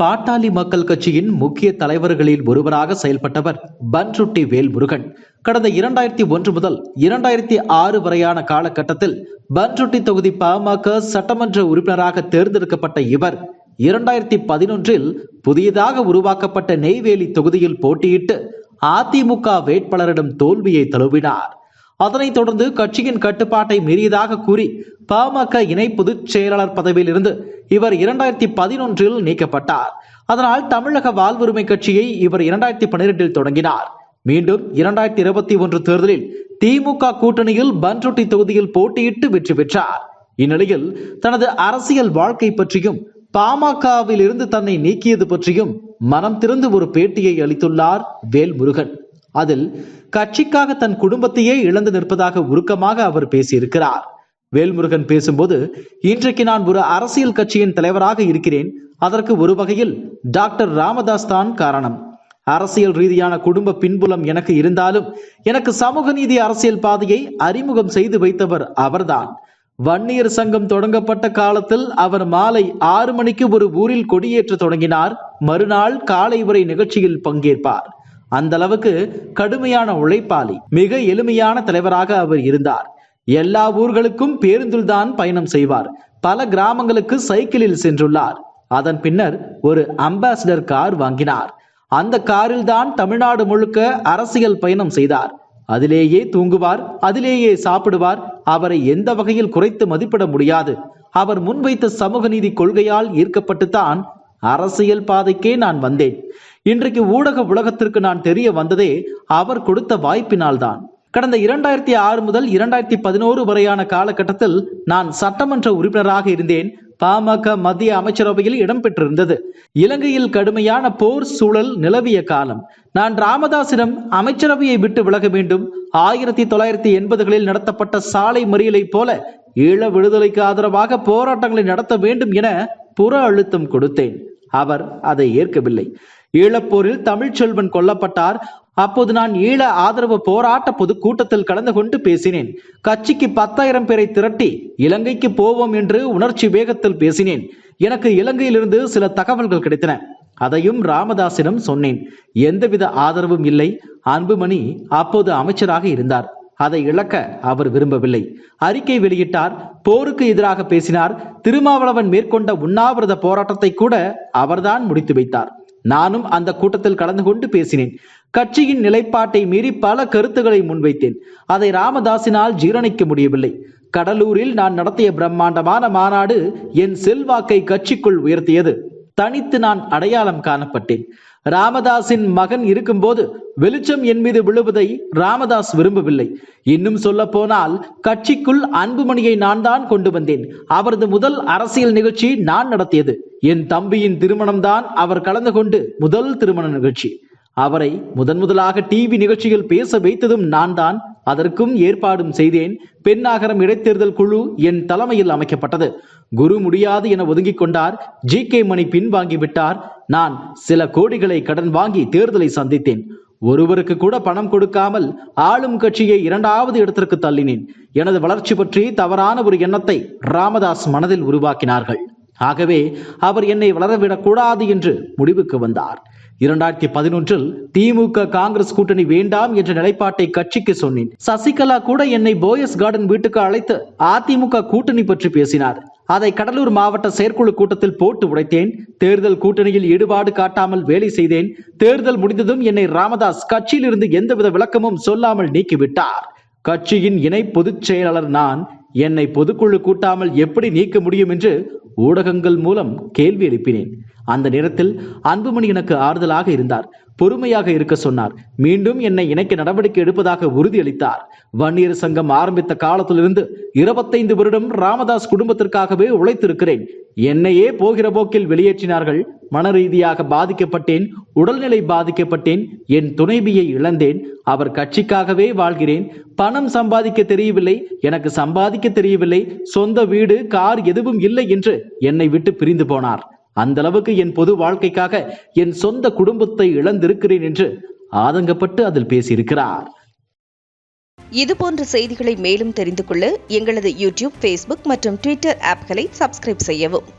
பாட்டாளி மக்கள் கட்சியின் முக்கிய தலைவர்களில் ஒருவராக செயல்பட்டவர் பன்ருட்டி வேல்முருகன். கடந்த 2001 முதல் 2006 வரையான காலகட்டத்தில் பன்ருட்டி தொகுதி பாமக சட்டமன்ற உறுப்பினராக தேர்ந்தெடுக்கப்பட்ட இவர் 2011 புதியதாக உருவாக்கப்பட்ட நெய்வேலி தொகுதியில் போட்டியிட்டு அதிமுக வேட்பாளரிடம் தோல்வியை தழுவினார். அதனைத் தொடர்ந்து கட்சியின் கட்டுப்பாட்டை மீறியதாக கூறி பாமக இணை பொதுச் செயலாளர் பதவியில் இருந்து இவர் 2011 நீக்கப்பட்டார். அதனால் தமிழக வாழ்வுரிமை கட்சியை இவர் 2012 தொடங்கினார். மீண்டும் 2021 தேர்தலில் திமுக கூட்டணியில் பன்ருட்டி தொகுதியில் போட்டியிட்டு வெற்றி பெற்றார். இந்நிலையில் தனது அரசியல் வாழ்க்கை பற்றியும் பாமகவில் இருந்து தன்னை நீக்கியது பற்றியும் மனம் திறந்து ஒரு பேட்டியை அளித்துள்ளார் வேல்முருகன். அதில் கட்சிக்காக தன் குடும்பத்தையே இழந்து நிற்பதாக உருக்கமாக அவர் பேசியிருக்கிறார். வேல்முருகன் பேசும்போது, இன்றைக்கு நான் ஒரு அரசியல் கட்சியின் தலைவராக இருக்கிறேன். அதற்கு ஒரு வகையில் டாக்டர் ராமதாஸ் தான் காரணம். அரசியல் ரீதியான குடும்ப பின்புலம் எனக்கு இருந்தாலும் எனக்கு சமூக நீதி அரசியல் பாதையை அறிமுகம் செய்து வைத்தவர் அவர்தான். வன்னியர் சங்கம் தொடங்கப்பட்ட காலத்தில் அவர் மாலை 6 மணிக்கு ஒரு ஊரில் கொடியேற்ற தொடங்கினார். மறுநாள் காலை வரை நிகழ்ச்சியில் பங்கேற்பார். அந்த அளவுக்கு கடுமையான உழைப்பாளி, மிக எளிமையான தலைவராக அவர் இருந்தார். எல்லா ஊர்களுக்கும் பேருந்தில் தான் பயணம் செய்வார். பல கிராமங்களுக்கு சைக்கிளில் சென்றுள்ளார். அதன் பின்னர் ஒரு அம்பாசிடர் கார் வாங்கினார். அந்த காரில் தான் தமிழ்நாடு முழுக்க அரசியல் பயணம் செய்தார். அதிலேயே தூங்குவார், அதிலேயே சாப்பிடுவார். அவரை எந்த வகையில் குறைத்து மதிப்பிட முடியாது. அவர் முன்வைத்த சமூக நீதி கொள்கையால் ஈர்க்கப்பட்டுத்தான் அரசியல் பாதைக்கே நான் வந்தேன். இன்றைக்கு ஊடக உலகத்திற்கு நான் தெரிய வந்ததே அவர் கொடுத்த வாய்ப்பினால் தான். கடந்த 2006 முதல் 2011 வரையான காலகட்டத்தில் நான் சட்டமன்ற உறுப்பினராக இருந்தேன். பாமக மத்திய அமைச்சரவையில் இடம்பெற்றிருந்தது. இலங்கையில் கடுமையான போர் சூழல் நிலவிய காலம். நான் ராமதாசிடம் அமைச்சரவையை விட்டு விலக வேண்டும், 1980களில் நடத்தப்பட்ட சாலை மறியலை போல ஈழ விடுதலைக்கு ஆதரவாக போராட்டங்களை நடத்த வேண்டும் என புற அழுத்தம் கொடுத்தேன். அவர் அதை ஏற்கவில்லை. ஈழப்போரில் தமிழ்ச்செல்வன் கொல்லப்பட்டார். அப்போது நான் ஈழ ஆதரவு போராட்ட பொதுக்கூட்டத்தில் கலந்து கொண்டு பேசினேன். கட்சிக்கு 10,000 பேரை திரட்டி இலங்கைக்கு போவோம் என்று உணர்ச்சி வேகத்தில் பேசினேன். எனக்கு இலங்கையிலிருந்து சில தகவல்கள் கிடைத்தன. அதையும் ராமதாசிடம் சொன்னேன். எந்தவித ஆதரவும் இல்லை. அன்புமணி அப்போது அமைச்சராக இருந்தார். அதை இழக்க அவர் விரும்பவில்லை. அறிக்கை வெளியிட்டார். போருக்கு எதிராக பேசினார். திருமாவளவன் மேற்கொண்ட உண்ணாவிரத போராட்டத்தை கூட அவர்தான் முடித்து வைத்தார். நானும் அந்த கூட்டத்தில் கலந்து கொண்டு பேசினேன். கட்சியின் நிலைப்பாட்டை மீறி பல கருத்துக்களை முன்வைத்தேன். அதை ராமதாசினால் ஜீரணிக்க முடியவில்லை. கடலூரில் நான் நடத்திய பிரம்மாண்டமான மாநாடு என் செல்வாக்கை கட்சிக்குள் உயர்த்தியது. தனித்து நான் அடையாளம் காணப்பட்டேன். ராமதாசின் மகன் இருக்கும்போது வெளிச்சம் என் மீது விழுவதை ராமதாஸ் விரும்பவில்லை. இன்னும் சொல்ல போனால் கட்சிக்குள் அன்புமணியை நான் தான் கொண்டு வந்தேன். அவரது முதல் அரசியல் நிகழ்ச்சி நான் நடத்தியது. என் தம்பியின் திருமணம் தான் அவர் கலந்து கொண்டு முதல் திருமண நிகழ்ச்சி. அவரை முதலாக டிவி நிகழ்ச்சியில் பேச வைத்ததும் நான் தான். அதற்கும் ஏற்பாடும் செய்தேன். பெண்ணாகரம் இடைத்தேர்தல் குழு என் தலைமையில் அமைக்கப்பட்டது. குரு முடியாது என ஒதுங்கிக் கொண்டார். ஜி.கே. மணி பின்வாங்கிவிட்டார். நான் சில கோடிகளை கடன் வாங்கி தேர்தலை சந்தித்தேன். ஒருவருக்கு கூட பணம் கொடுக்காமல் ஆளும் கட்சியை 2வது இடத்திற்கு தள்ளினேன். எனது வளர்ச்சி பற்றி தவறான ஒரு எண்ணத்தை ராமதாஸ் மனதில் உருவாக்கினார்கள். ஆகவே அவர் என்னை வளரவிடக் கூடாது என்று முடிவுக்கு வந்தார். 2011 திமுக காங்கிரஸ் கூட்டணி வேண்டாம் என்ற நிலைப்பாட்டை கட்சிக்கு சொன்னேன். சசிகலா கூட என்னை போயஸ் கார்டன் வீட்டுக்கு அழைத்து அதிமுக கூட்டணி பற்றி பேசினார். அதை கடலூர் மாவட்ட செயற்குழு கூட்டத்தில் போட்டு உடைத்தேன். தேர்தல் கூட்டணியில் ஈடுபாடு காட்டாமல் வேலை செய்தேன். தேர்தல் முடிந்ததும் என்னை ராமதாஸ் கட்சியில் இருந்து எந்தவித விளக்கமும் சொல்லாமல் நீக்கிவிட்டார். கட்சியின் இணை பொதுச் செயலாளர் நான். என்னை பொதுக்குழு கூட்டாமல் எப்படி நீக்க முடியும் என்று ஊடகங்கள் மூலம் கேள்வி எழுப்பினேன். அந்த நேரத்தில் அன்புமணி எனக்கு ஆறுதலாக இருந்தார். பொறுமையாக இருக்க சொன்னார். மீண்டும் என்னை இணைக்க நடவடிக்கை எடுப்பதாக உறுதியளித்தார். வன்னியர் சங்கம் ஆரம்பித்த காலத்திலிருந்து 25 வருடம் ராமதாஸ் குடும்பத்திற்காகவே உழைத்திருக்கிறேன். என்னையே போகிற போக்கில் வெளியேற்றினார்கள். மன ரீதியாக பாதிக்கப்பட்டேன். உடல்நிலை பாதிக்கப்பட்டேன். என் துணைவியை இழந்தேன். அவர் கட்சிக்காகவே வாழ்கிறேன். பணம் சம்பாதிக்க தெரியவில்லை. எனக்கு சம்பாதிக்க தெரியவில்லை. சொந்த வீடு, கார் எதுவும் இல்லை என்று என்னை விட்டு பிரிந்து போனார். அந்த அளவுக்கு என் பொது வாழ்க்கைக்காக என் சொந்த குடும்பத்தை இழந்திருக்கிறேன் என்று ஆதங்கப்பட்டு அதில் பேசியிருக்கிறார். இதுபோன்ற செய்திகளை மேலும் தெரிந்து கொள்ள எங்களது யூடியூப், ஃபேஸ்புக் மற்றும் ட்விட்டர் ஆப்களை சப்ஸ்கிரைப் செய்யவும்.